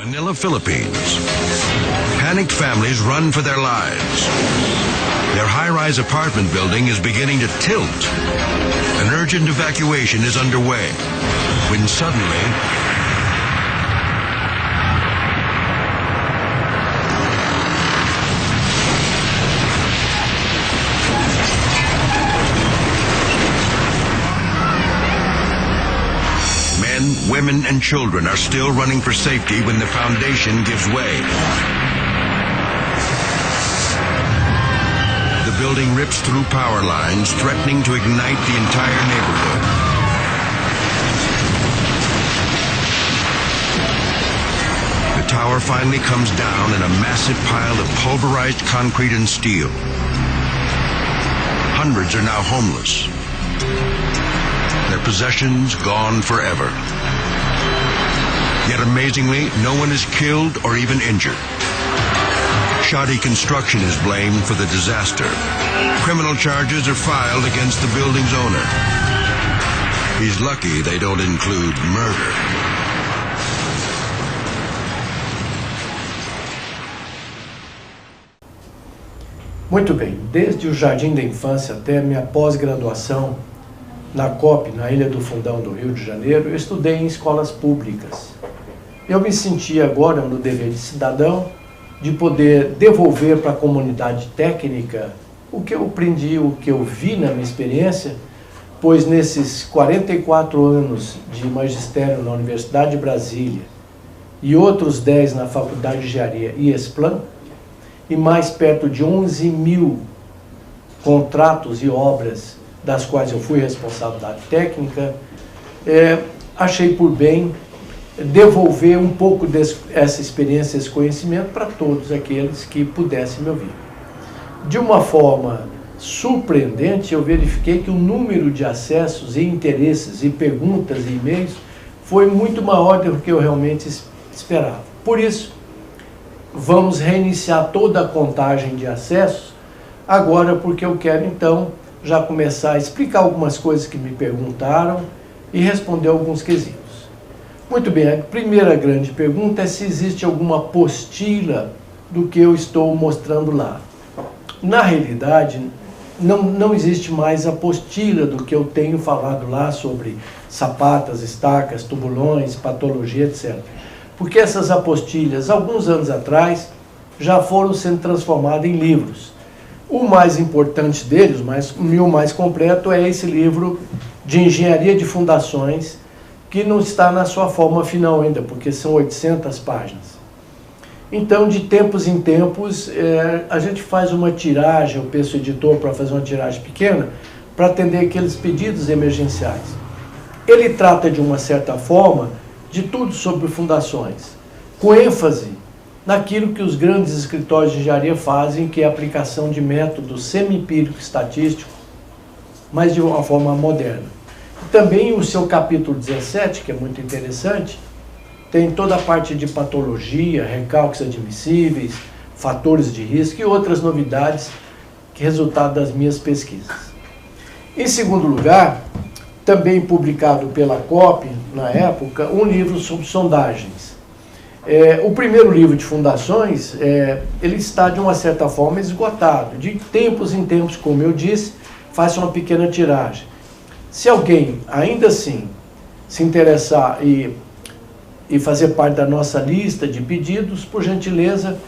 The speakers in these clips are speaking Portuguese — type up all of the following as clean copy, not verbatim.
Manila, Philippines. Panicked families run for their lives. Their high-rise apartment building is beginning to tilt. An urgent evacuation is underway when suddenly men, women, and children are still running for safety when the foundation gives way. The building rips through power lines, threatening to ignite the entire neighborhood. The tower finally comes down in a massive pile of pulverized concrete and steel. Hundreds are now homeless. Their possessions gone forever. Yet amazingly, no one is killed or even injured. Shoddy construction is blamed for the disaster. Criminal charges are filed against the building's owner. He's lucky they don't include murder. Muito bem, desde o jardim da infância até minha pós-graduação na COP, na Ilha do Fundão do Rio de Janeiro, eu estudei em escolas públicas. Eu me senti agora no dever de cidadão de poder devolver para a comunidade técnica o que eu aprendi, o que eu vi na minha experiência, pois nesses 44 anos de magistério na Universidade de Brasília e outros 10 na Faculdade de Engenharia e Esplan, e mais perto de 11 mil contratos e obras das quais eu fui responsável da técnica, achei por bem devolver um pouco dessa experiência, esse conhecimento para todos aqueles que pudessem me ouvir. De uma forma surpreendente, eu verifiquei que o número de acessos e interesses e perguntas e e-mails foi muito maior do que eu realmente esperava. Por isso, vamos reiniciar toda a contagem de acessos agora, porque eu quero então já começar a explicar algumas coisas que me perguntaram e responder alguns quesitos. Muito bem, a primeira grande pergunta é se existe alguma apostila do que eu estou mostrando lá. Na realidade, não existe mais apostila do que eu tenho falado lá sobre sapatas, estacas, tubulões, patologia, etc. Porque essas apostilhas, alguns anos atrás, já foram sendo transformadas em livros. O mais importante deles, o mais completo, é esse livro de Engenharia de Fundações, que não está na sua forma final ainda, porque são 800 páginas. Então, de tempos em tempos, a gente faz uma tiragem, eu peço ao editor para fazer uma tiragem pequena, para atender aqueles pedidos emergenciais. Ele trata, de uma certa forma, de tudo sobre fundações, com ênfase naquilo que os grandes escritórios de engenharia fazem, que é a aplicação de métodos semi-empírico estatístico, mas de uma forma moderna. Também o seu capítulo 17, que é muito interessante, tem toda a parte de patologia, recalques admissíveis, fatores de risco e outras novidades que resultado das minhas pesquisas. Em segundo lugar, também publicado pela COP, na época, um livro sobre sondagens. O primeiro livro de fundações, ele está de uma certa forma esgotado. De tempos em tempos, como eu disse, faça uma pequena tiragem. Se alguém, ainda assim, se interessar e fazer parte da nossa lista de pedidos, por gentileza,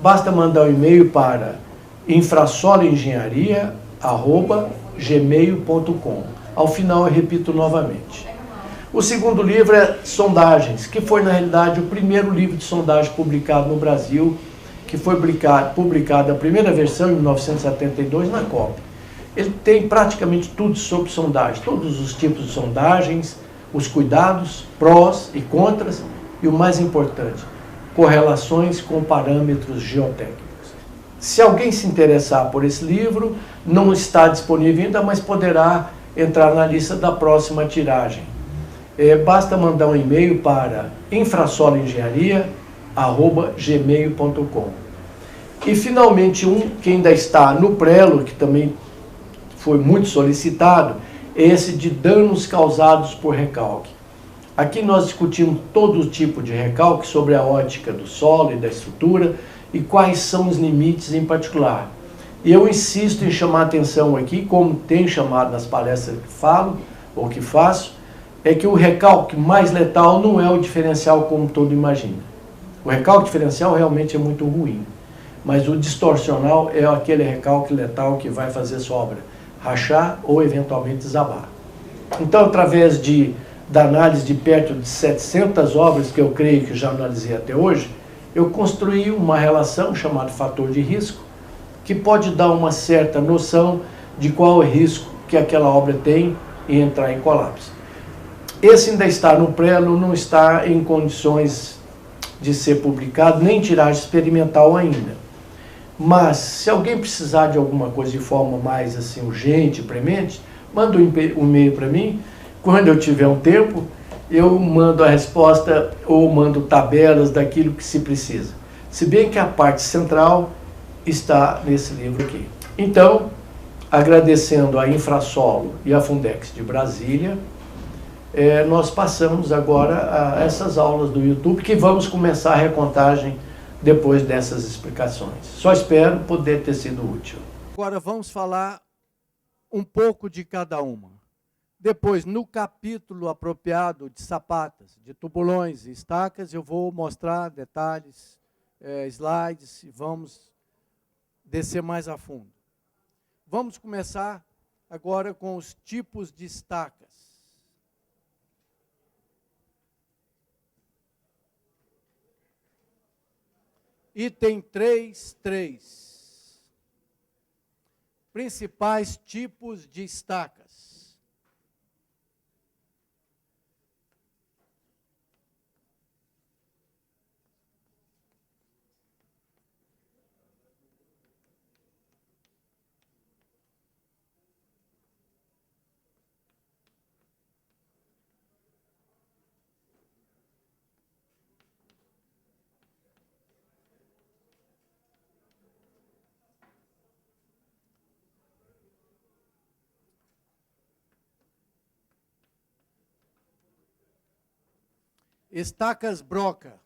basta mandar um e-mail para infrasoloengenharia@gmail.com. Ao final eu repito novamente. O segundo livro é Sondagens, que foi na realidade o primeiro livro de sondagem publicado no Brasil, que foi publicado a primeira versão em 1972 na COP. Ele tem praticamente tudo sobre sondagem, todos os tipos de sondagens, os cuidados, prós e contras, e o mais importante, correlações com parâmetros geotécnicos. Se alguém se interessar por esse livro, não está disponível ainda, mas poderá entrar na lista da próxima tiragem. Basta mandar um e-mail para infrasoloengenharia@gmail.com. E finalmente que ainda está no prelo, que também foi muito solicitado, é esse de danos causados por recalque. Aqui nós discutimos todo tipo de recalque sobre a ótica do solo e da estrutura e quais são os limites em particular. E eu insisto em chamar a atenção aqui, como tenho chamado nas palestras que falo ou que faço, é que o recalque mais letal não é o diferencial como todo imagina. O recalque diferencial realmente é muito ruim, mas o distorcional é aquele recalque letal que vai fazer sua obra rachar ou eventualmente desabar. Então, através da análise de perto de 700 obras que eu creio que já analisei até hoje, eu construí uma relação chamada fator de risco, que pode dar uma certa noção de qual é o risco que aquela obra tem em entrar em colapso. Esse ainda está no prelo, não está em condições de ser publicado, nem tiragem experimental ainda. Mas, se alguém precisar de alguma coisa de forma mais assim, urgente, premente, manda um e-mail para mim. Quando eu tiver um tempo, eu mando a resposta ou mando tabelas daquilo que se precisa. Se bem que a parte central está nesse livro aqui. Então, agradecendo a Infrasolo e a Fundex de Brasília, nós passamos agora a essas aulas do YouTube, que vamos começar a recontagem depois dessas explicações. Só espero poder ter sido útil. Agora vamos falar um pouco de cada uma. Depois, no capítulo apropriado de sapatas, de tubulões e estacas, eu vou mostrar detalhes, slides, e vamos descer mais a fundo. Vamos começar agora com os tipos de estacas. Item 3.3. Principais tipos de estacas. Estacas broca.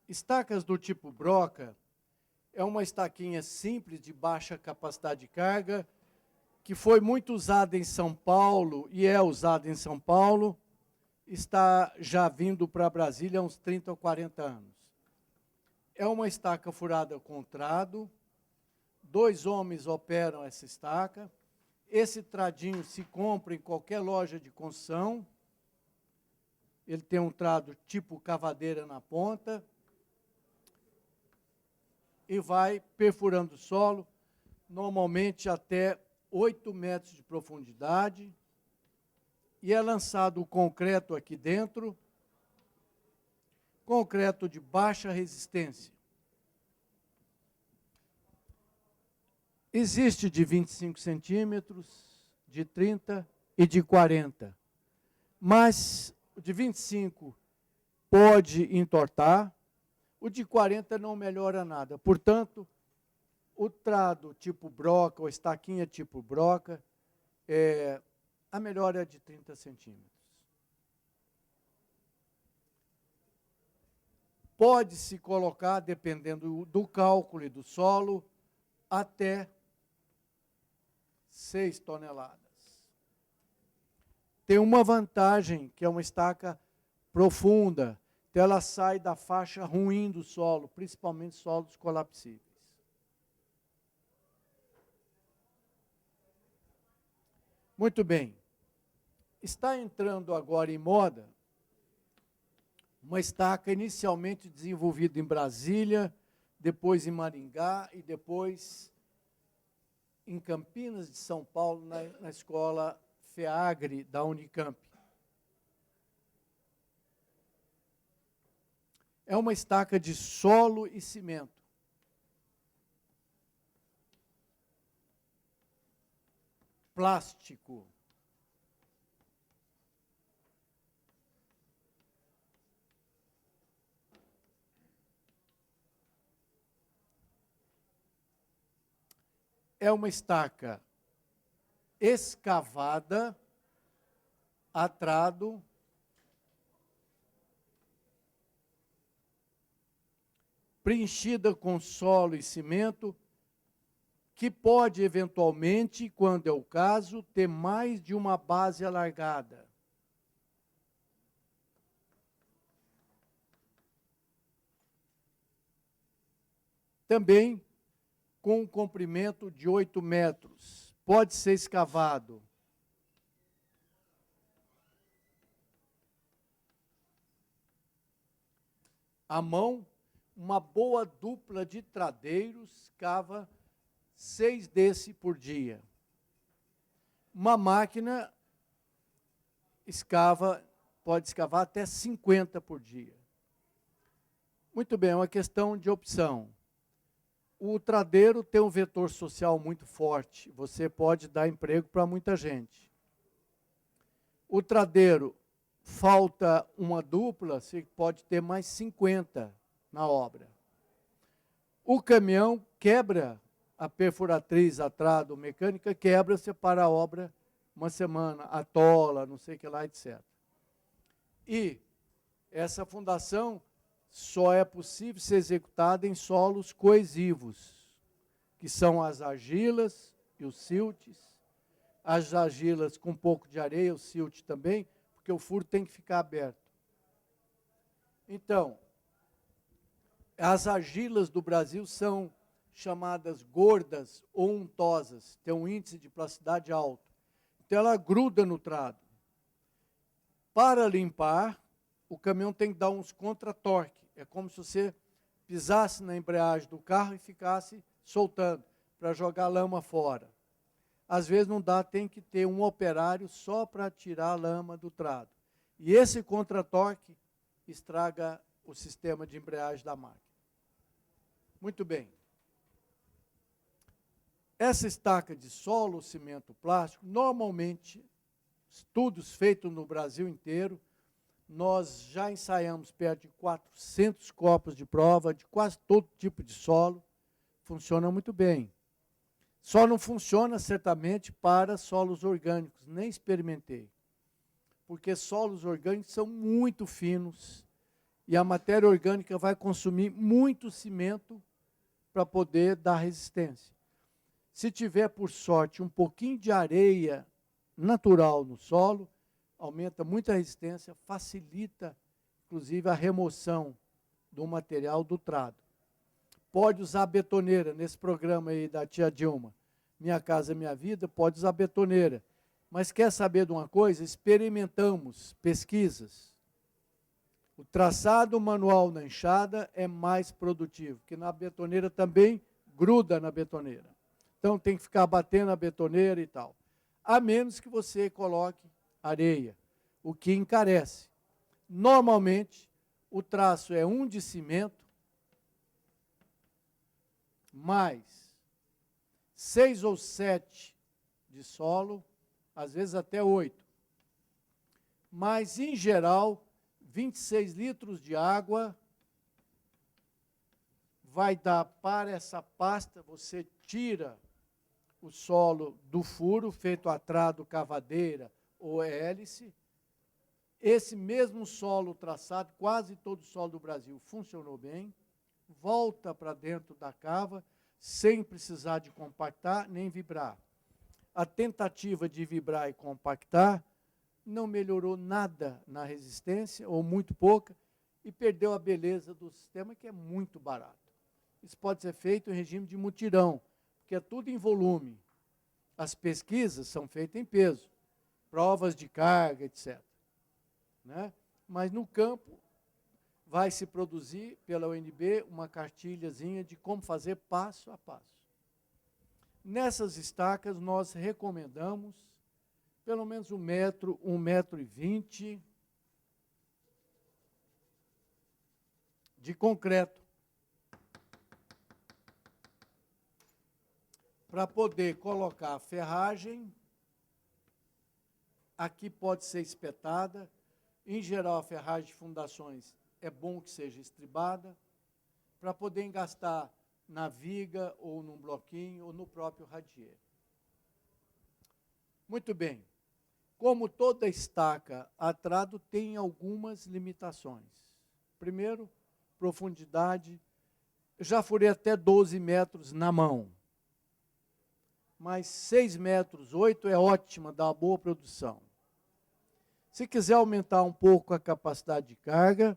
Estacas do tipo broca é uma estaquinha simples de baixa capacidade de carga, que foi muito usada em São Paulo e é usada em São Paulo, está já vindo para Brasília há uns 30 ou 40 anos. É uma estaca furada com trado, 2 homens operam essa estaca, esse tradinho se compra em qualquer loja de construção, ele tem um trado tipo cavadeira na ponta, e vai perfurando o solo, normalmente até 8 metros de profundidade, e é lançado o concreto aqui dentro, concreto de baixa resistência. Existe de 25 centímetros, de 30 e de 40. Mas o de 25 pode entortar, o de 40 não melhora nada. Portanto, o trado tipo broca, ou estaquinha tipo broca, a melhor é de 30 centímetros. Pode-se colocar, dependendo do cálculo e do solo, até 6 toneladas. Tem uma vantagem, que é uma estaca profunda, então ela sai da faixa ruim do solo, principalmente solos colapsíveis. Muito bem. Está entrando agora em moda uma estaca inicialmente desenvolvida em Brasília, depois em Maringá e depois em Campinas de São Paulo, na escola FEAGRE da Unicamp. É uma estaca de solo e cimento. Plástico. é uma estaca escavada a trado, preenchida com solo e cimento, que pode, eventualmente, quando é o caso, ter mais de uma base alargada. Também com um comprimento de 8 metros. Pode ser escavado à mão. Uma boa dupla de tradeiros cava 6 desse por dia. Uma máquina pode escavar até 50 por dia. Muito bem, é uma questão de opção. O tradeiro tem um vetor social muito forte, você pode dar emprego para muita gente. O tradeiro, falta uma dupla, você pode ter mais 50 na obra. O caminhão quebra, a perfuratriz, a trado mecânica quebra, você para a obra uma semana, atola, não sei o que lá, etc. E essa fundação só é possível ser executada em solos coesivos, que são as argilas e os siltes. As argilas com um pouco de areia, o silt também, porque o furo tem que ficar aberto. Então, as argilas do Brasil são chamadas gordas ou untosas, tem um índice de plasticidade alto. Então, ela gruda no trado. Para limpar, o caminhão tem que dar uns contra-torque. É como se você pisasse na embreagem do carro e ficasse soltando, para jogar lama fora. Às vezes não dá, tem que ter um operário só para tirar a lama do trado. E esse contra-torque estraga o sistema de embreagem da máquina. Muito bem. Essa estaca de solo, cimento plástico, normalmente, estudos feitos no Brasil inteiro, nós já ensaiamos perto de 400 copos de prova, de quase todo tipo de solo, funciona muito bem. Só não funciona, certamente, para solos orgânicos, nem experimentei. Porque solos orgânicos são muito finos e a matéria orgânica vai consumir muito cimento para poder dar resistência. Se tiver, por sorte, um pouquinho de areia natural no solo, aumenta muito a resistência, facilita, inclusive, a remoção do material do trado. Pode usar betoneira, nesse programa aí da tia Dilma, Minha Casa Minha Vida, pode usar betoneira. Mas quer saber de uma coisa? Experimentamos pesquisas. O traçado manual na enxada é mais produtivo, porque na betoneira também gruda na betoneira. Então tem que ficar batendo a betoneira e tal. A menos que você coloque areia, o que encarece. Normalmente, o traço é 1 de cimento, mais 6 ou 7 de solo, às vezes até 8. Mas, em geral, 26 litros de água vai dar para essa pasta, você tira o solo do furo, feito a trado, cavadeira ou hélice. Esse mesmo solo traçado, quase todo o solo do Brasil funcionou bem, volta para dentro da cava, sem precisar de compactar nem vibrar. A tentativa de vibrar e compactar não melhorou nada na resistência, ou muito pouca, e perdeu a beleza do sistema, que é muito barato. Isso pode ser feito em regime de mutirão, porque é tudo em volume. As pesquisas são feitas em peso, provas de carga, etc. Né? Mas no campo vai se produzir pela UNB uma cartilhazinha de como fazer passo a passo. Nessas estacas nós recomendamos pelo menos 1 metro, 1,20 m de concreto, para poder colocar a ferragem. Aqui pode ser espetada. Em geral, a ferragem de fundações é bom que seja estribada, para poder engastar na viga, ou num bloquinho, ou no próprio radier. Muito bem. Como toda estaca a trado tem algumas limitações. Primeiro, profundidade. Eu já furei até 12 metros na mão. Mas 6 metros, 8 é ótima, dá uma boa produção. Se quiser aumentar um pouco a capacidade de carga,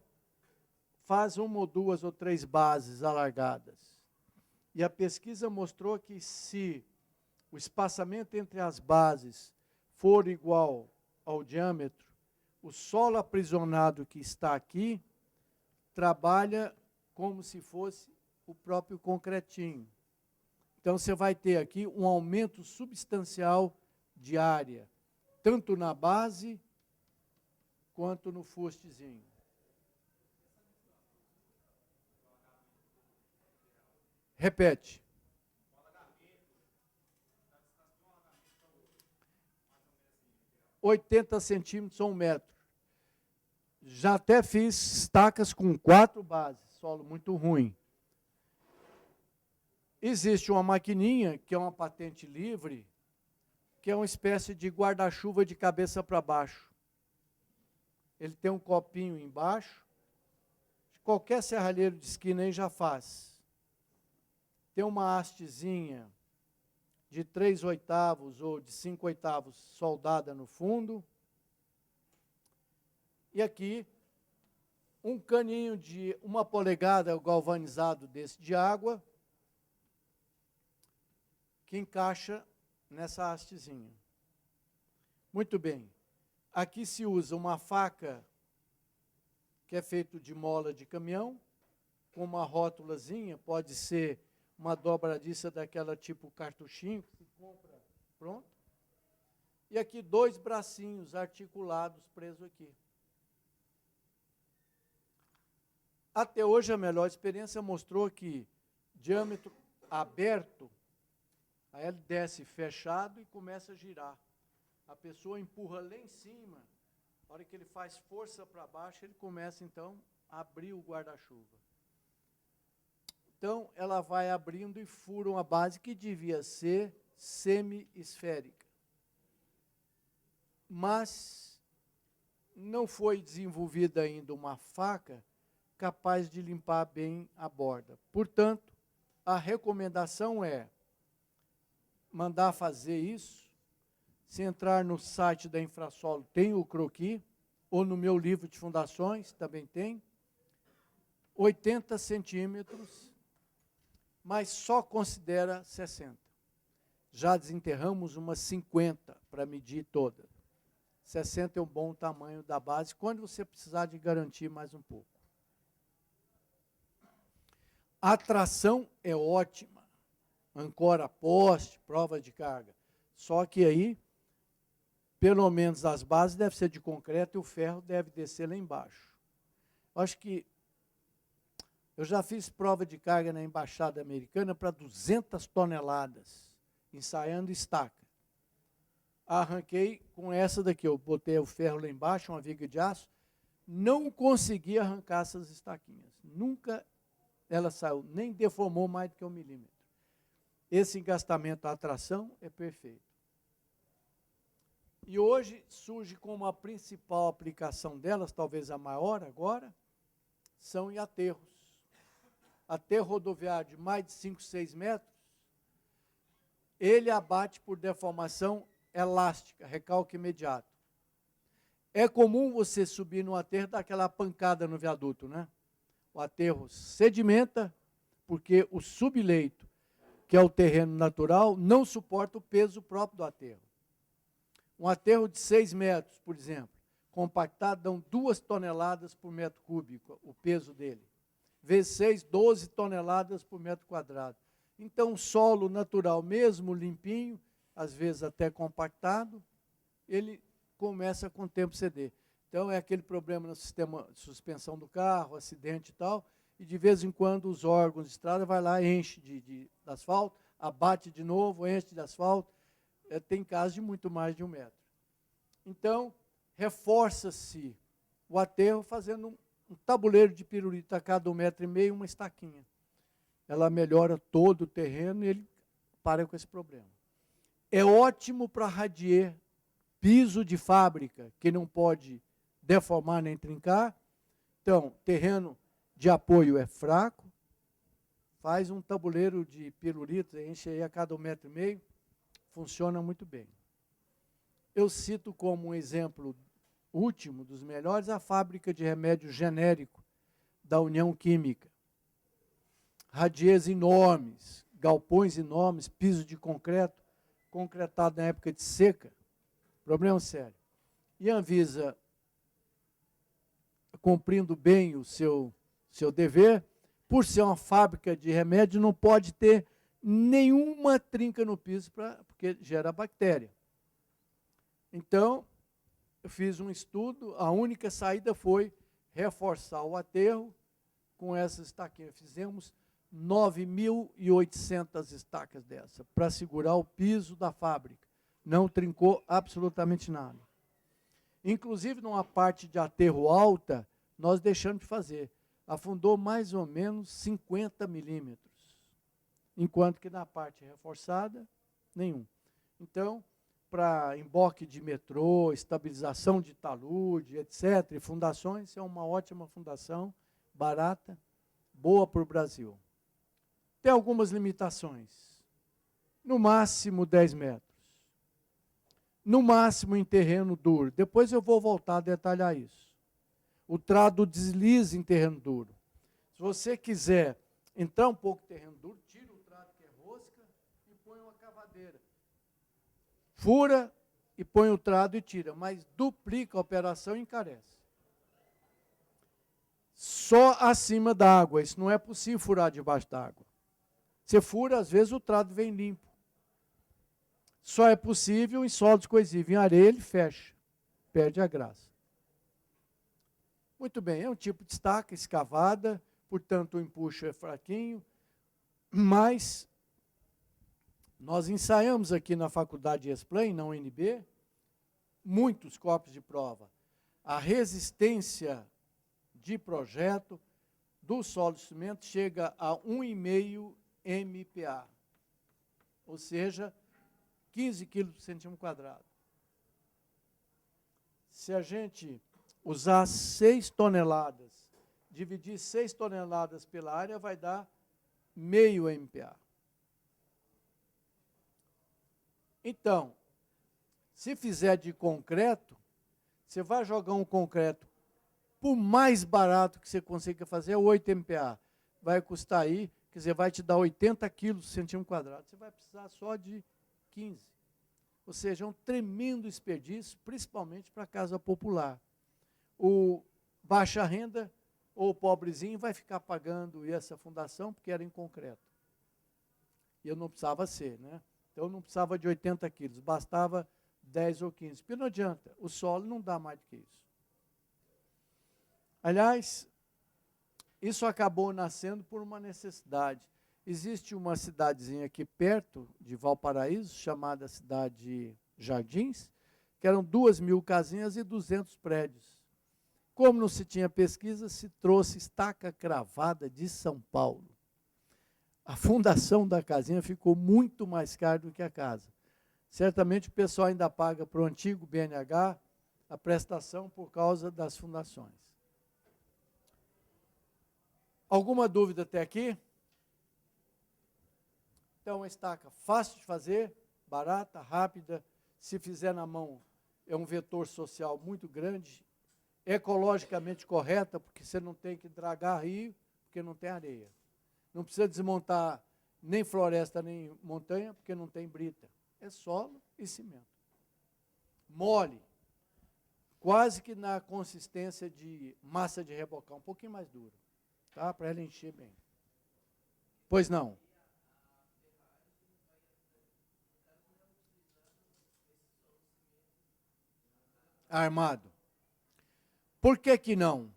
faz 1 ou 2 ou 3 bases alargadas. E a pesquisa mostrou que se o espaçamento entre as bases for igual ao diâmetro, o solo aprisionado que está aqui trabalha como se fosse o próprio concretinho. Então, você vai ter aqui um aumento substancial de área, tanto na base quanto no fustezinho. Repete. 80 centímetros ou 1 metro. Já até fiz estacas com 4 bases, solo muito ruim. Existe uma maquininha, que é uma patente livre, que é uma espécie de guarda-chuva de cabeça para baixo. Ele tem um copinho embaixo, qualquer serralheiro de esquina aí já faz. Tem uma hastezinha de 3/8 ou de 5/8 soldada no fundo. E aqui, um caninho de 1 polegada galvanizado desse de água, que encaixa nessa hastezinha. Muito bem. Aqui se usa uma faca que é feita de mola de caminhão, com uma rótulazinha, pode ser uma dobradiça daquela tipo cartuchinho, que se compra pronto. E aqui 2 bracinhos articulados presos aqui. Até hoje a melhor experiência mostrou que diâmetro aberto, aí ele desce fechado e começa a girar. A pessoa empurra lá em cima, na hora que ele faz força para baixo, ele começa então a abrir o guarda-chuva. Então, ela vai abrindo e fura uma base que devia ser semi-esférica. Mas não foi desenvolvida ainda uma faca capaz de limpar bem a borda. Portanto, a recomendação é mandar fazer isso. Se entrar no site da Infrasolo, tem o croquis, ou no meu livro de fundações, também tem. 80 centímetros, mas só considera 60. Já desenterramos umas 50 para medir toda. 60 é um bom tamanho da base, quando você precisar de garantir mais um pouco. A tração é ótima. Ancora poste, prova de carga. Só que aí, pelo menos as bases devem ser de concreto e o ferro deve descer lá embaixo. Acho que eu já fiz prova de carga na Embaixada Americana para 200 toneladas, ensaiando estaca. Arranquei com essa daqui, eu botei o ferro lá embaixo, uma viga de aço, não consegui arrancar essas estaquinhas. Nunca ela saiu, nem deformou mais do que 1 milímetro. Esse engastamento à tração é perfeito. E hoje surge como a principal aplicação delas, talvez a maior agora, são em aterros. Aterro rodoviário de mais de 5, 6 metros, ele abate por deformação elástica, recalque imediato. É comum você subir no aterro e dar aquela pancada no viaduto, né? O aterro sedimenta, porque o subleito, que é o terreno natural, não suporta o peso próprio do aterro. Um aterro de 6 metros, por exemplo, compactado, dão 2 toneladas por metro cúbico, o peso dele. Vezes 6, 12 toneladas por metro quadrado. Então, o solo natural, mesmo limpinho, às vezes até compactado, ele começa com o tempo ceder. Então, é aquele problema no sistema de suspensão do carro, acidente e tal, e de vez em quando os órgãos de estrada vai lá, enche de asfalto, abate de novo, enche de asfalto. Tem casos de muito mais de 1 metro. Então, reforça-se o aterro fazendo um tabuleiro de pirulito a cada 1,5 metro, uma estaquinha. ela melhora todo o terreno e ele para com esse problema. É ótimo para radier, piso de fábrica, que não pode deformar nem trincar. Então, terreno de apoio é fraco, faz um tabuleiro de pirulito, enche aí a cada 1,5 m, funciona muito bem. Eu cito como um exemplo último, dos melhores, a fábrica de remédio genérico da União Química. Radiers enormes, galpões enormes, piso de concreto, concretado na época de seca, problema sério. E a Anvisa, cumprindo bem o seu dever, por ser uma fábrica de remédio, não pode ter nenhuma trinca no piso, porque gera bactéria. Então, eu fiz um estudo, a única saída foi reforçar o aterro com essas estaquinhas. Fizemos 9.800 estacas dessa, para segurar o piso da fábrica. Não trincou absolutamente nada. Inclusive, numa parte de aterro alta, nós deixamos de fazer. Afundou mais ou menos 50 milímetros, enquanto que na parte reforçada, nenhum. Então, para emboque de metrô, estabilização de talude, etc., e fundações, é uma ótima fundação, barata, boa para o Brasil. Tem algumas limitações. No máximo 10 metros. No máximo em terreno duro. Depois eu vou voltar a detalhar isso. O trado desliza em terreno duro. Se você quiser entrar um pouco em terreno duro, tira o trado que é rosca e põe uma cavadeira. Fura e põe o trado e tira, mas duplica a operação e encarece. Só acima da água, isso não é possível furar debaixo d'água. Você fura, às vezes o trado vem limpo. Só é possível em solos coesivos. Em areia ele fecha, perde a graça. Muito bem, é um tipo de estaca escavada, portanto o empuxo é fraquinho, mas nós ensaiamos aqui na faculdade de Explain, na UNB, muitos copos de prova. A resistência de projeto do solo de cimento chega a 1,5 MPa, ou seja, 15 kg por centímetro quadrado. Se a gente usar 6 toneladas, dividir 6 toneladas pela área, vai dar meio MPa. Então, se fizer de concreto, você vai jogar um concreto, por mais barato que você consiga fazer, é 8 MPa. Vai custar aí, quer dizer, vai te dar 80 quilos por centímetro quadrado. Você vai precisar só de 15. Ou seja, é um tremendo desperdício, principalmente para a casa popular. O baixa renda ou o pobrezinho vai ficar pagando essa fundação, porque era em concreto. E eu não precisava ser, né? Então, eu não precisava de 80 quilos, bastava 10 ou 15. Porque não adianta, o solo não dá mais do que isso. Aliás, isso acabou nascendo por uma necessidade. Existe uma cidadezinha aqui perto de Valparaíso, chamada Cidade Jardins, que eram 2.000 casinhas e 200 prédios. Como não se tinha pesquisa, se trouxe estaca cravada de São Paulo. A fundação da casinha ficou muito mais cara do que a casa. Certamente o pessoal ainda paga para o antigo BNH a prestação por causa das fundações. Alguma dúvida até aqui? Então, a estaca fácil de fazer, barata, rápida, se fizer na mão, é um vetor social muito grande, ecologicamente correta, porque você não tem que dragar rio, porque não tem areia. Não precisa desmontar nem floresta, nem montanha, porque não tem brita. É solo e cimento. Mole, quase que na consistência de massa de rebocar, um pouquinho mais duro, tá? Para ela encher bem. Pois não. Armado. Por que que não?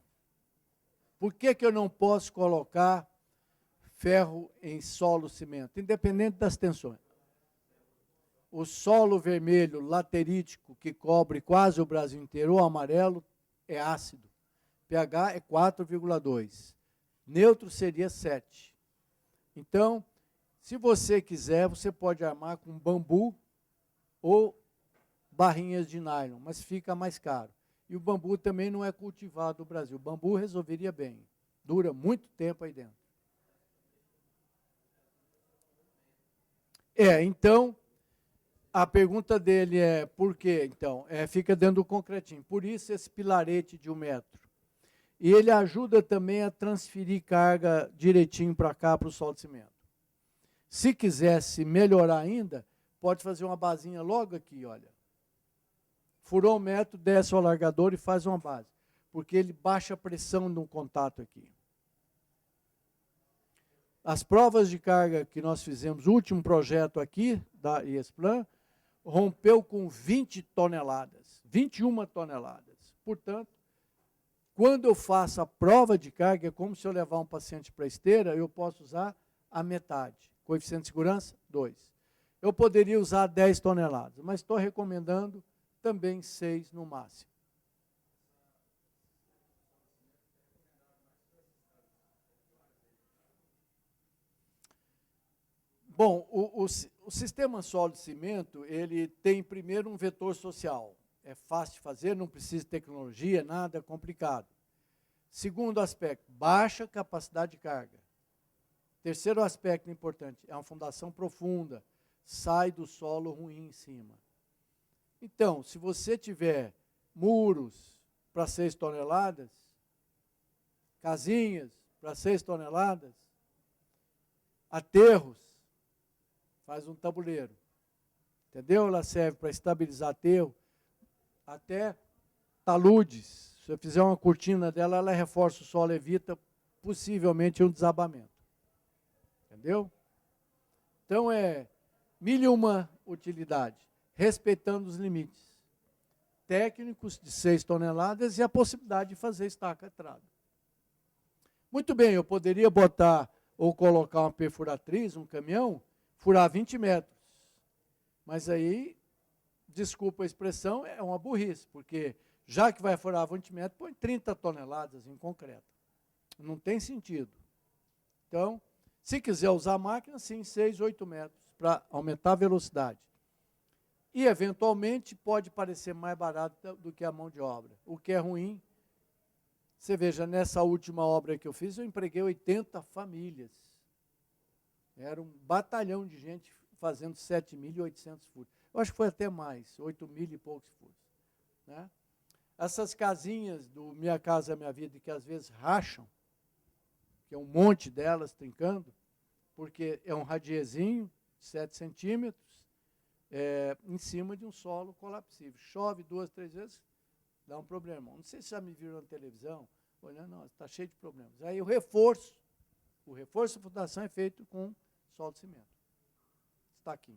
Por que que eu não posso colocar ferro em solo cimento, independente das tensões? O solo vermelho laterítico, que cobre quase o Brasil inteiro, o amarelo, é ácido. pH é 4,2. Neutro seria 7. Então, se você quiser, você pode armar com bambu ou barrinhas de nylon, mas fica mais caro. E o bambu também não é cultivado no Brasil. O bambu resolveria bem. Dura muito tempo aí dentro. Então, a pergunta dele é, por quê? Então, fica dentro do concretinho. Por isso esse pilarete de 1 metro. E ele ajuda também a transferir carga direitinho para cá, para o solo de cimento. Se quisesse melhorar ainda, pode fazer uma basinha logo aqui, olha. Furou 1 metro, desce o alargador e faz uma base. Porque ele baixa a pressão no contato aqui. As provas de carga que nós fizemos, o último projeto aqui, da IESPLAN, rompeu com 20 toneladas, 21 toneladas. Portanto, quando eu faço a prova de carga, é como se eu levar um paciente para a esteira, eu posso usar a metade. Coeficiente de segurança, 2. Eu poderia usar 10 toneladas, mas estou recomendando também 6 no máximo. Bom, o sistema sólido cimento, ele tem primeiro um vetor social. É fácil de fazer, não precisa de tecnologia, nada complicado. Segundo aspecto, baixa capacidade de carga. Terceiro aspecto importante, é uma fundação profunda, sai do solo ruim em cima. Então, se você tiver muros para 6 toneladas, casinhas para 6 toneladas, aterros, faz um tabuleiro. Entendeu? Ela serve para estabilizar aterro, até taludes. Se eu fizer uma cortina dela, ela reforça o solo, evita possivelmente um desabamento. Entendeu? Então, 1001 utilidade, respeitando os limites técnicos de 6 toneladas e a possibilidade de fazer estaca entrada. Muito bem, eu poderia botar ou colocar uma perfuratriz, um caminhão, furar 20 metros. Mas aí, desculpa a expressão, é uma burrice, porque já que vai furar 20 metros, põe 30 toneladas em concreto. Não tem sentido. Então, se quiser usar a máquina, sim, 6, 8 metros, para aumentar a velocidade. E, eventualmente, pode parecer mais barato do que a mão de obra. O que é ruim, você veja, nessa última obra que eu fiz, eu empreguei 80 famílias. Era um batalhão de gente fazendo 7.800 furos. Eu acho que foi até mais, 8.000 e poucos furos. Né? Essas casinhas do Minha Casa Minha Vida, que às vezes racham, que é um monte delas trincando, porque é um radiezinho, 7 centímetros, em cima de um solo colapsível. Chove 2, 3 vezes, dá um problema. Não sei se já me viram na televisão, olhando, não, está cheio de problemas. Aí o reforço da fundação é feito com solo de cimento. Está aqui.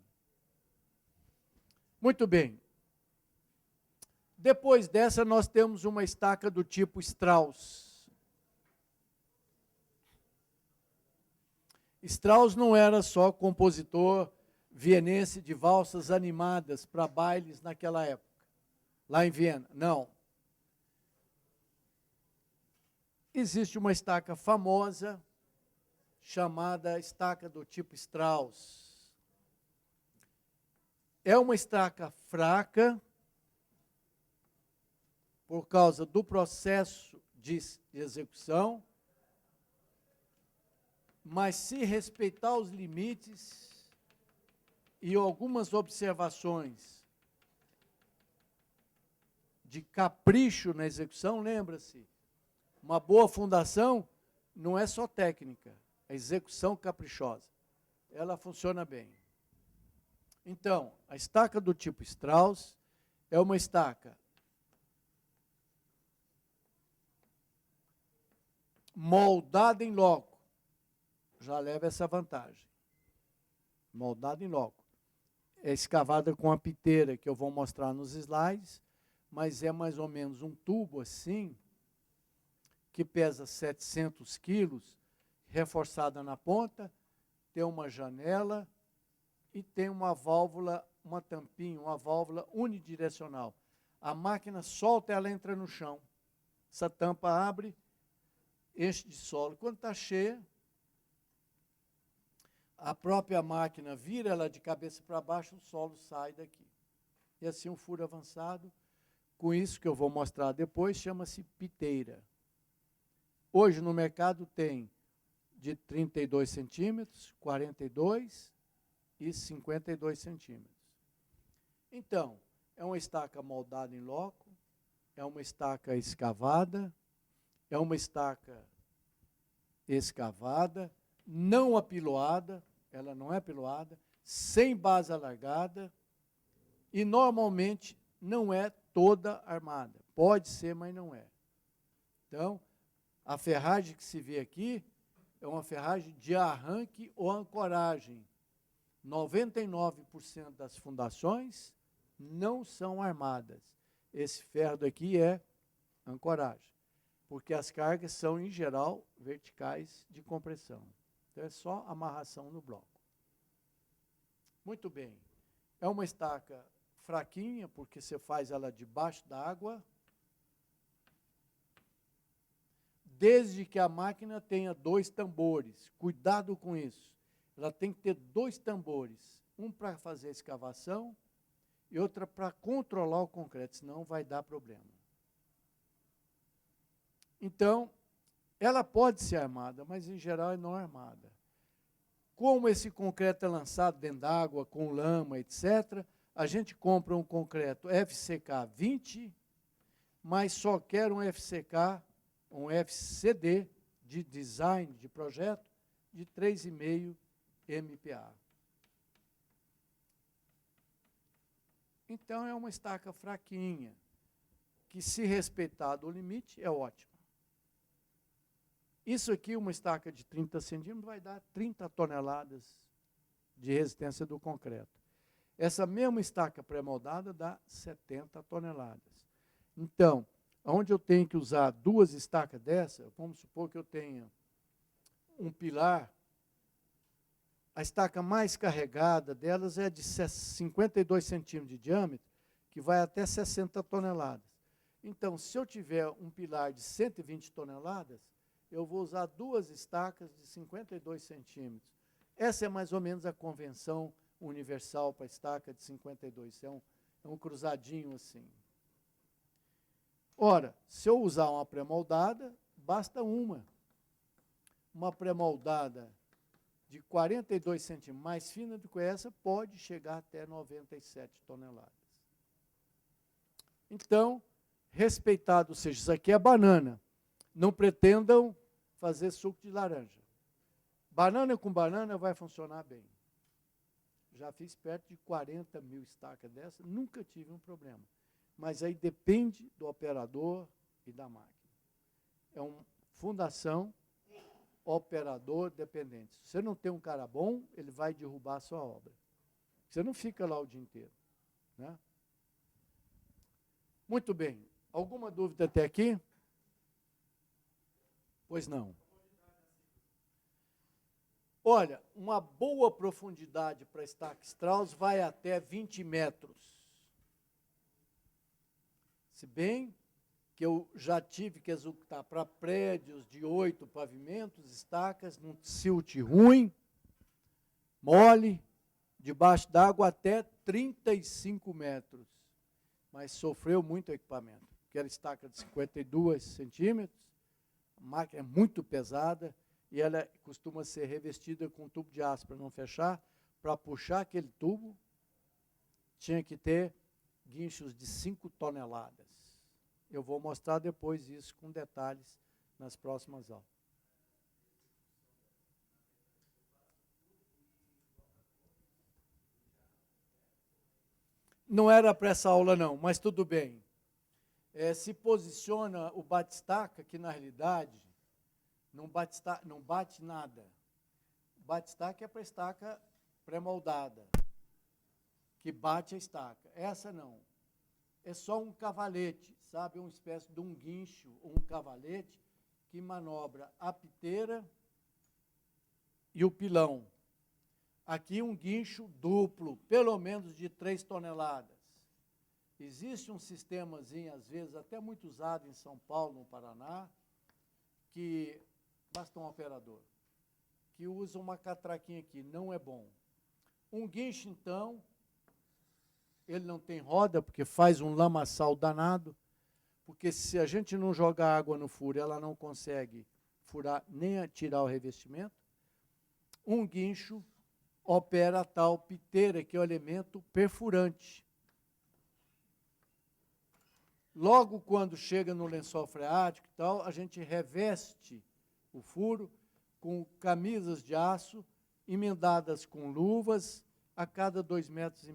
Muito bem. Depois dessa, nós temos uma estaca do tipo Strauss. Strauss não era só compositor vienense de valsas animadas para bailes naquela época, lá em Viena. Não. Existe uma estaca famosa, chamada estaca do tipo Strauss. É uma estaca fraca, por causa do processo de execução, mas se respeitar os limites e algumas observações de capricho na execução, lembra-se, uma boa fundação não é só técnica, é execução caprichosa. Ela funciona bem. Então, a estaca do tipo Strauss é uma estaca moldada em loco. Já leva essa vantagem. Moldada em loco. É escavada com a piteira, que eu vou mostrar nos slides, mas é mais ou menos um tubo assim, que pesa 700 quilos, reforçada na ponta, tem uma janela e tem uma válvula, uma tampinha, uma válvula unidirecional. A máquina solta, ela entra no chão. Essa tampa abre, enche de solo. Quando está cheia, a própria máquina vira ela de cabeça para baixo, o solo sai daqui. E assim um furo avançado, com isso que eu vou mostrar depois, chama-se piteira. Hoje no mercado tem de 32 centímetros, 42 e 52 centímetros. Então, é uma estaca moldada em loco, é uma estaca escavada, é uma estaca escavada, não apiloada, ela não é apiloada, sem base alargada, e normalmente não é toda armada. Pode ser, mas não é. Então, a ferragem que se vê aqui é uma ferragem de arranque ou ancoragem. 99% das fundações não são armadas. Esse ferro daqui é ancoragem, porque as cargas são, em geral, verticais de compressão. Então, é só amarração no bloco. Muito bem. É uma estaca fraquinha, porque você faz ela debaixo d'água, desde que a máquina tenha 2 tambores. Cuidado com isso. Ela tem que ter 2 tambores, um para fazer a escavação e outra para controlar o concreto, senão vai dar problema. Então, ela pode ser armada, mas em geral é não armada. Como esse concreto é lançado dentro d'água, com lama, etc., a gente compra um concreto FCK 20, mas só quer um FCK, um FCD de design, de projeto, de 3,5 MPa. Então, é uma estaca fraquinha, que, se respeitado o limite, é ótimo. Isso aqui, uma estaca de 30 centímetros, vai dar 30 toneladas de resistência do concreto. Essa mesma estaca pré-moldada dá 70 toneladas. Então, onde eu tenho que usar 2 estacas dessa, vamos supor que eu tenha um pilar, a estaca mais carregada delas é de 52 centímetros de diâmetro, que vai até 60 toneladas. Então, se eu tiver um pilar de 120 toneladas, eu vou usar 2 estacas de 52 centímetros. Essa é mais ou menos a convenção universal para estaca de 52. É um cruzadinho assim. Ora, se eu usar uma pré-moldada, basta uma. Uma pré-moldada de 42 centímetros mais fina do que essa pode chegar até 97 toneladas. Então, respeitado, ou seja, isso aqui é banana. Não pretendam fazer suco de laranja. Banana com banana vai funcionar bem. Já fiz perto de 40 mil estacas dessas, nunca tive um problema. Mas aí depende do operador e da máquina. É uma fundação, operador dependente. Se você não tem um cara bom, ele vai derrubar a sua obra. Você não fica lá o dia inteiro. Né? Muito bem. Alguma dúvida até aqui? Pois não. Olha, uma boa profundidade para estaca Strauss vai até 20 metros. Se bem que eu já tive que executar para prédios de 8 pavimentos, estacas, num silt ruim, mole, debaixo d'água até 35 metros. Mas sofreu muito o equipamento, porque era estaca de 52 centímetros, a máquina é muito pesada, e ela costuma ser revestida com um tubo de aço para não fechar. Para puxar aquele tubo, tinha que ter guinchos de 5 toneladas. Eu vou mostrar depois isso com detalhes nas próximas aulas. Não era para essa aula não, mas tudo bem. Se posiciona o bate-estaca, que na realidade não bate nada. O bate-estaca é para estaca pré-moldada, que bate a estaca. Essa não. É só um cavalete, sabe? Uma espécie de um guincho, ou um cavalete, que manobra a piteira e o pilão. Aqui um guincho duplo, pelo menos de 3 toneladas. Existe um sistemazinho, às vezes, até muito usado em São Paulo, no Paraná, que basta um operador. que usa uma catraquinha aqui, não é bom. Um guincho, então, ele não tem roda, porque faz um lamaçal danado, porque se a gente não jogar água no furo, ela não consegue furar nem tirar o revestimento. Um guincho opera a tal piteira, que é o elemento perfurante. Logo quando chega no lençol freático e tal, a gente reveste o furo com camisas de aço, emendadas com luvas, a cada 2,5 metros.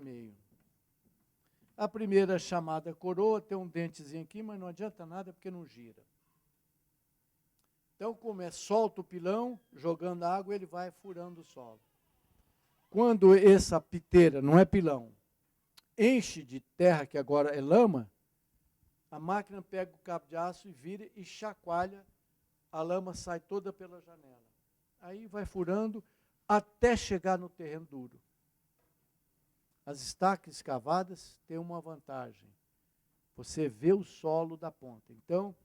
A primeira chamada coroa, tem um dentezinho aqui, mas não adianta nada porque não gira. Então, como solta o pilão, jogando água, ele vai furando o solo. Quando essa piteira, não é pilão, enche de terra, que agora é lama, a máquina pega o cabo de aço e vira e chacoalha, a lama sai toda pela janela. Aí vai furando até chegar no terreno duro. As estacas escavadas têm uma vantagem. Você vê o solo da ponta. Então,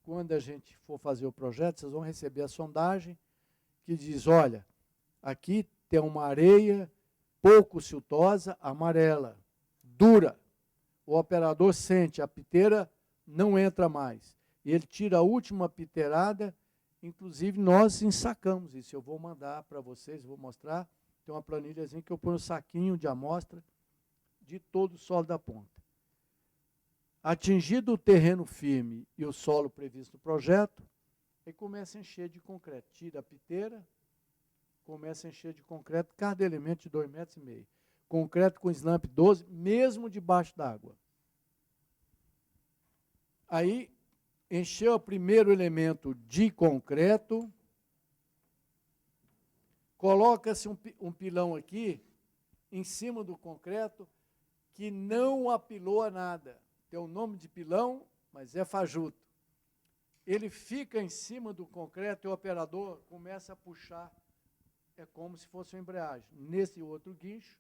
quando a gente for fazer o projeto, vocês vão receber a sondagem que diz, olha, aqui tem uma areia pouco siltosa, amarela, dura. O operador sente, a piteira não entra mais. E ele tira a última piteirada, inclusive nós ensacamos isso. Eu vou mandar para vocês, vou mostrar. Tem uma planilhazinha que eu ponho um saquinho de amostra de todo o solo da ponta. Atingido o terreno firme e o solo previsto no projeto, aí começa a encher de concreto. Tira a piteira, começa a encher de concreto, cada elemento de 2,5 metros. Concreto com slump 12, mesmo debaixo d'água. Aí, encheu o primeiro elemento de concreto, coloca-se um pilão aqui, em cima do concreto, que não apilou a nada. Tem o nome de pilão, mas é fajuto. Ele fica em cima do concreto e o operador começa a puxar, é como se fosse uma embreagem. Nesse outro guincho,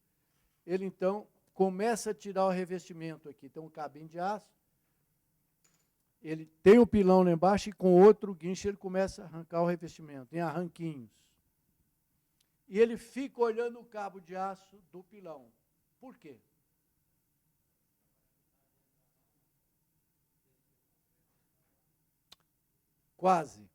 ele então começa a tirar o revestimento aqui. Tem um cabinho de aço, ele tem o pilão lá embaixo e com outro guincho ele começa a arrancar o revestimento, em arranquinhos. E ele fica olhando o cabo de aço do pilão. Por quê? Quase.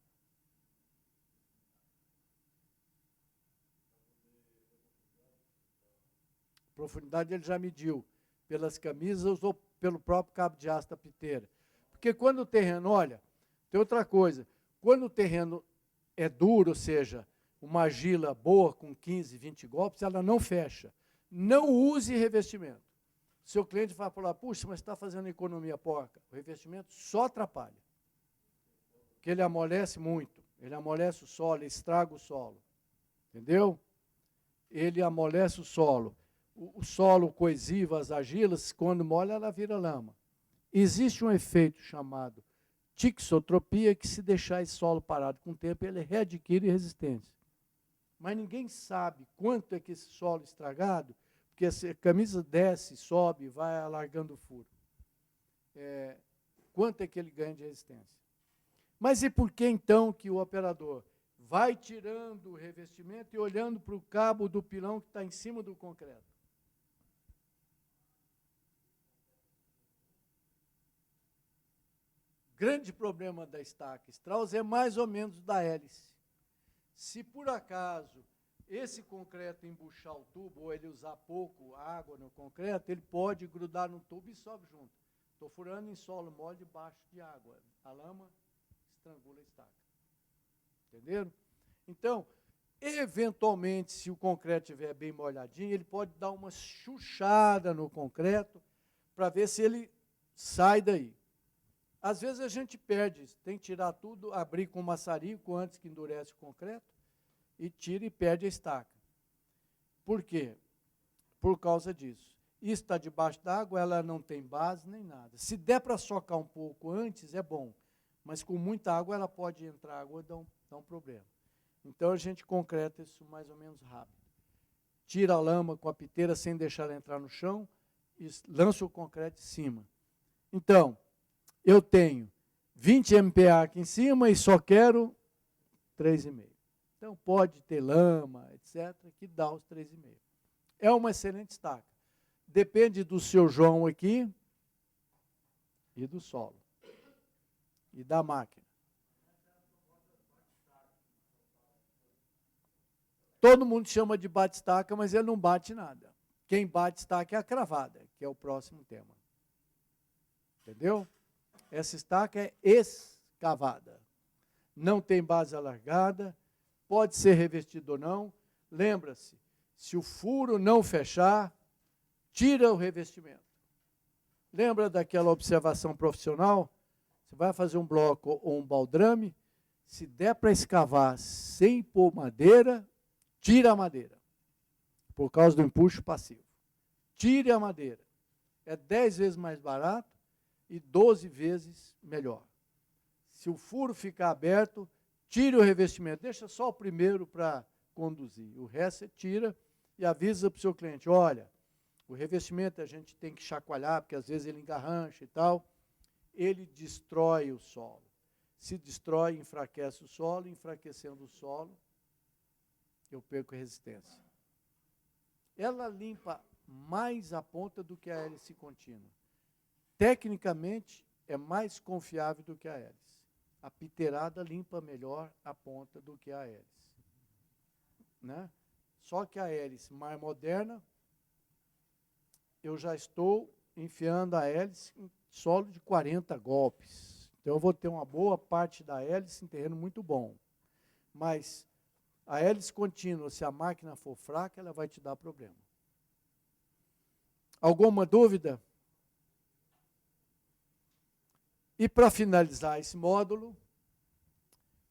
Profundidade ele já mediu, pelas camisas ou pelo próprio cabo de aço da piteira. Porque quando o terreno, olha, tem outra coisa, quando o terreno é duro, ou seja, uma argila boa com 15, 20 golpes, ela não fecha. Não use revestimento. Seu cliente vai falar, puxa, mas está fazendo economia porca. O revestimento só atrapalha. Porque ele amolece muito, ele amolece o solo, ele estraga o solo. Entendeu? Ele amolece o solo. O solo coesivo, as argilas, quando molha, ela vira lama. Existe um efeito chamado tixotropia, que se deixar esse solo parado com o tempo, ele readquire resistência. Mas ninguém sabe quanto é que esse solo estragado, porque a camisa desce, sobe, vai alargando o furo. Quanto é que ele ganha de resistência? Mas e por que então que o operador vai tirando o revestimento e olhando para o cabo do pilão que está em cima do concreto? Grande problema da estaca Strauss é mais ou menos da hélice. Se por acaso esse concreto embuchar o tubo, ou ele usar pouco água no concreto, ele pode grudar no tubo e sobe junto. Estou furando em solo mole debaixo de água. A lama estrangula a estaca. Entenderam? Então, eventualmente, se o concreto estiver bem molhadinho, ele pode dar uma chuchada no concreto para ver se ele sai daí. Às vezes a gente perde, tem que tirar tudo, abrir com maçarico antes que endurece o concreto, e tira e perde a estaca. Por quê? Por causa disso. Isso está debaixo d'água, ela não tem base nem nada. Se der para socar um pouco antes, é bom, mas com muita água ela pode entrar água e dá um problema. Então a gente concreta isso mais ou menos rápido. Tira a lama com a piteira sem deixar ela entrar no chão e lança o concreto em cima. Então, eu tenho 20 MPa aqui em cima e só quero 3,5. Então, pode ter lama, etc., que dá os 3,5. É uma excelente estaca. Depende do seu João aqui e do solo. E da máquina. Todo mundo chama de bate-estaca, mas ele não bate nada. Quem bate estaca é a cravada, que é o próximo tema. Entendeu? Essa estaca é escavada. Não tem base alargada, pode ser revestido ou não. Lembra-se, se o furo não fechar, tira o revestimento. Lembra daquela observação profissional? Você vai fazer um bloco ou um baldrame, se der para escavar sem pôr madeira, tira a madeira, por causa do empuxo passivo. Tire a madeira. É 10 vezes mais barato e 12 vezes melhor. Se o furo ficar aberto, tire o revestimento. Deixa só o primeiro para conduzir. O resto você tira e avisa para o seu cliente, olha, o revestimento a gente tem que chacoalhar, porque às vezes ele engarrancha e tal. Ele destrói o solo. Se destrói, enfraquece o solo, enfraquecendo o solo, eu perco resistência. Ela limpa mais a ponta do que a hélice contínua. Tecnicamente, é mais confiável do que a hélice. A piterada limpa melhor a ponta do que a hélice. Né? Só que a hélice mais moderna, eu já estou enfiando a hélice em solo de 40 golpes. Então, eu vou ter uma boa parte da hélice em terreno muito bom. Mas a hélice contínua, se a máquina for fraca, ela vai te dar problema. Alguma dúvida? E para finalizar esse módulo,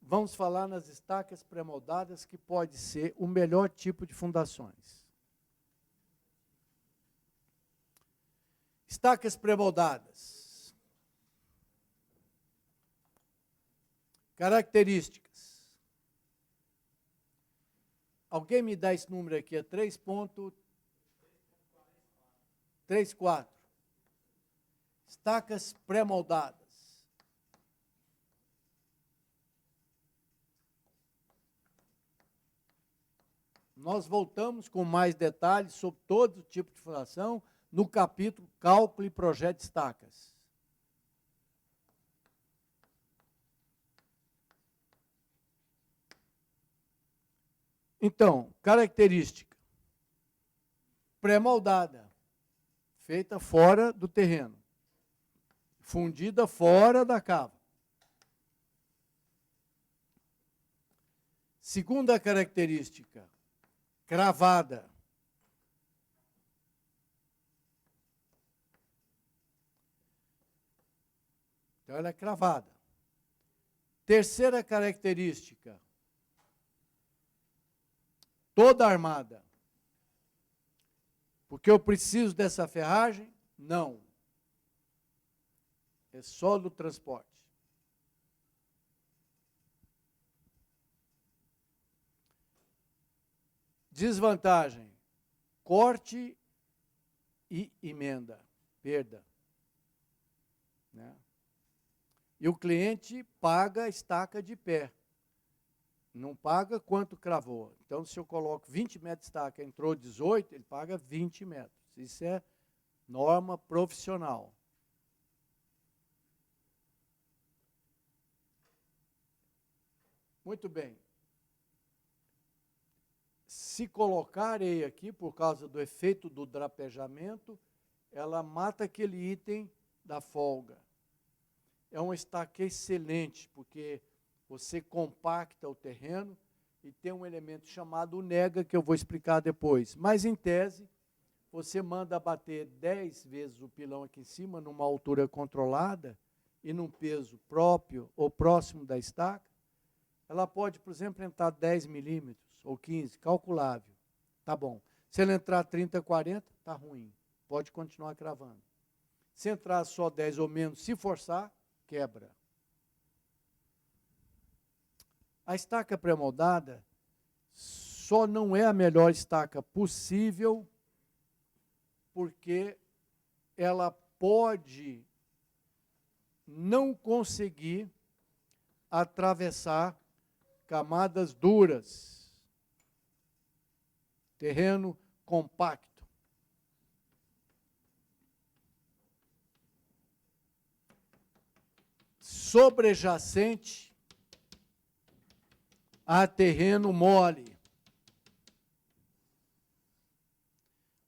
vamos falar nas estacas pré-moldadas, que pode ser o melhor tipo de fundações. Estacas pré-moldadas. Características. Alguém me dá esse número aqui, é 3.34. Estacas pré-moldadas. Nós voltamos com mais detalhes sobre todo tipo de fundação no capítulo Cálculo e Projeto de Estacas. Então, característica. Pré-moldada, feita fora do terreno. Fundida fora da cava. Segunda característica, cravada. Então, ela é cravada. Terceira característica, toda armada. Porque eu preciso dessa ferragem? Não. É só do transporte. Desvantagem, corte e emenda, perda. Né? E o cliente paga a estaca de pé. Não paga quanto cravou. Então, se eu coloco 20 metros de estaca, entrou 18, ele paga 20 metros. Isso é norma profissional. Muito bem. Se colocar areia aqui, por causa do efeito do drapejamento, ela mata aquele item da folga. É uma estaca excelente, porque você compacta o terreno e tem um elemento chamado nega, que eu vou explicar depois. Mas, em tese, você manda bater 10 vezes o pilão aqui em cima, numa altura controlada, e num peso próprio ou próximo da estaca, ela pode, por exemplo, entrar 10 milímetros ou 15, calculável. Tá bom. Se ela entrar 30, 40, tá ruim. Pode continuar cravando. Se entrar só 10 ou menos, se forçar, quebra. A estaca pré-moldada só não é a melhor estaca possível, porque ela pode não conseguir atravessar camadas duras, terreno compacto. Sobrejacente a terreno mole,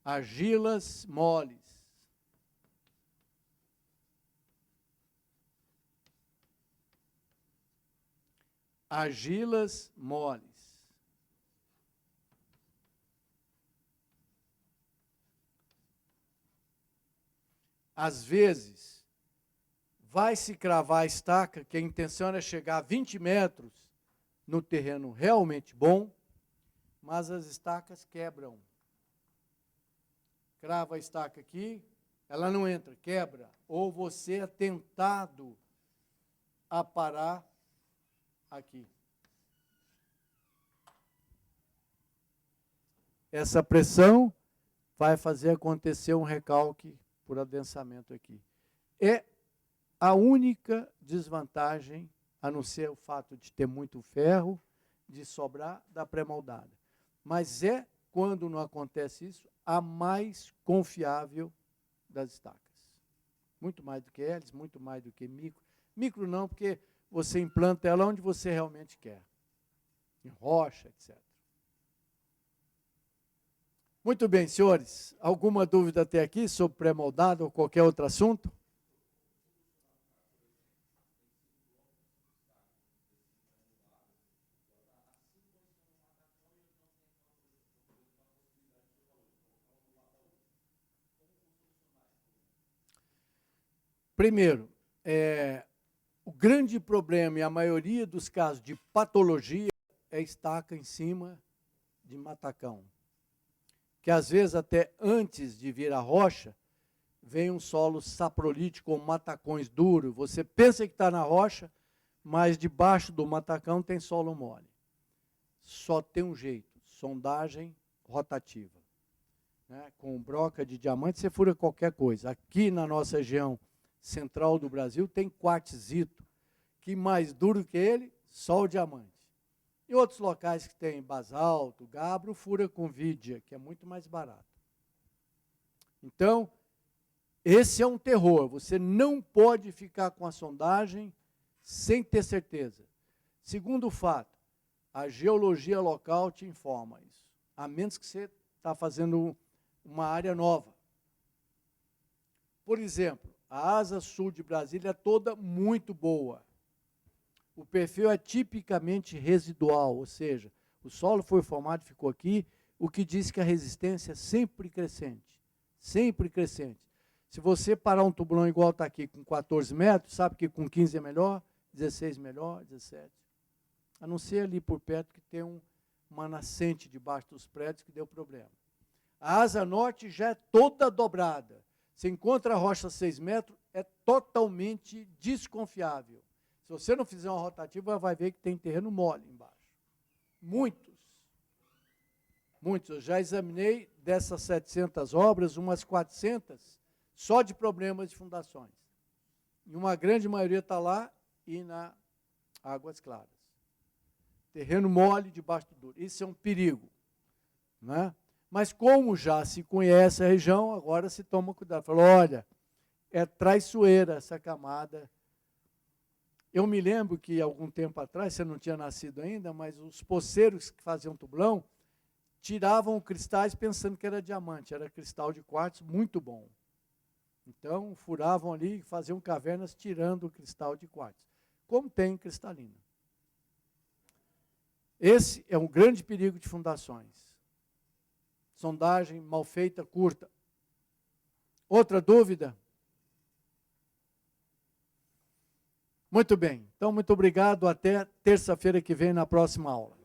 argilas moles. Argilas moles. Às vezes, vai se cravar a estaca, que a intenção é chegar a 20 metros no terreno realmente bom, mas as estacas quebram. Crava a estaca aqui, ela não entra, quebra. Ou você é tentado a parar aqui. Essa pressão vai fazer acontecer um recalque por adensamento aqui. É a única desvantagem, a não ser o fato de ter muito ferro, de sobrar da pré-moldada. Mas é, quando não acontece isso, a mais confiável das estacas. Muito mais do que hélice, muito mais do que micro. Micro não, porque você implanta ela onde você realmente quer. Em rocha, etc. Muito bem, senhores. Alguma dúvida até aqui sobre pré-moldado ou qualquer outro assunto? Primeiro, o grande problema, e a maioria dos casos de patologia, é estaca em cima de matacão. Que às vezes até antes de vir a rocha, vem um solo saprolítico com matacões duros. Você pensa que está na rocha, mas debaixo do matacão tem solo mole. Só tem um jeito, sondagem rotativa. Né? Com broca de diamante você fura qualquer coisa. Aqui na nossa região central do Brasil tem quartzito, que mais duro que ele, só o diamante. Em outros locais que tem basalto, gabro, fura com vídia, que é muito mais barato. Então, esse é um terror. Você não pode ficar com a sondagem sem ter certeza. Segundo fato, a geologia local te informa isso. A menos que você está fazendo uma área nova. Por exemplo, a asa sul de Brasília é toda muito boa. O perfil é tipicamente residual, ou seja, o solo foi formado e ficou aqui, o que diz que a resistência é sempre crescente. Sempre crescente. Se você parar um tubulão igual está aqui, com 14 metros, sabe que com 15 é melhor, 16 melhor, 17. A não ser ali por perto que tem uma nascente debaixo dos prédios que deu problema. A asa norte já é toda dobrada. Você encontra a rocha 6 metros, é totalmente desconfiável. Se você não fizer uma rotativa, vai ver que tem terreno mole embaixo. Muitos. Muitos. Eu já examinei dessas 700 obras, umas 400, só de problemas de fundações. E uma grande maioria está lá e na Águas Claras. Terreno mole debaixo do duro. Isso é um perigo. Né? Mas como já se conhece a região, agora se toma cuidado. Fala, olha, é traiçoeira essa camada. Eu me lembro que, algum tempo atrás, você não tinha nascido ainda, mas os poceiros que faziam tubulão tiravam cristais pensando que era diamante, era cristal de quartzo muito bom. Então, furavam ali e faziam cavernas tirando o cristal de quartzo, como tem cristalina. Esse é um grande perigo de fundações. Sondagem mal feita, curta. Outra dúvida? Muito bem. Então, muito obrigado. Até terça-feira que vem na próxima aula.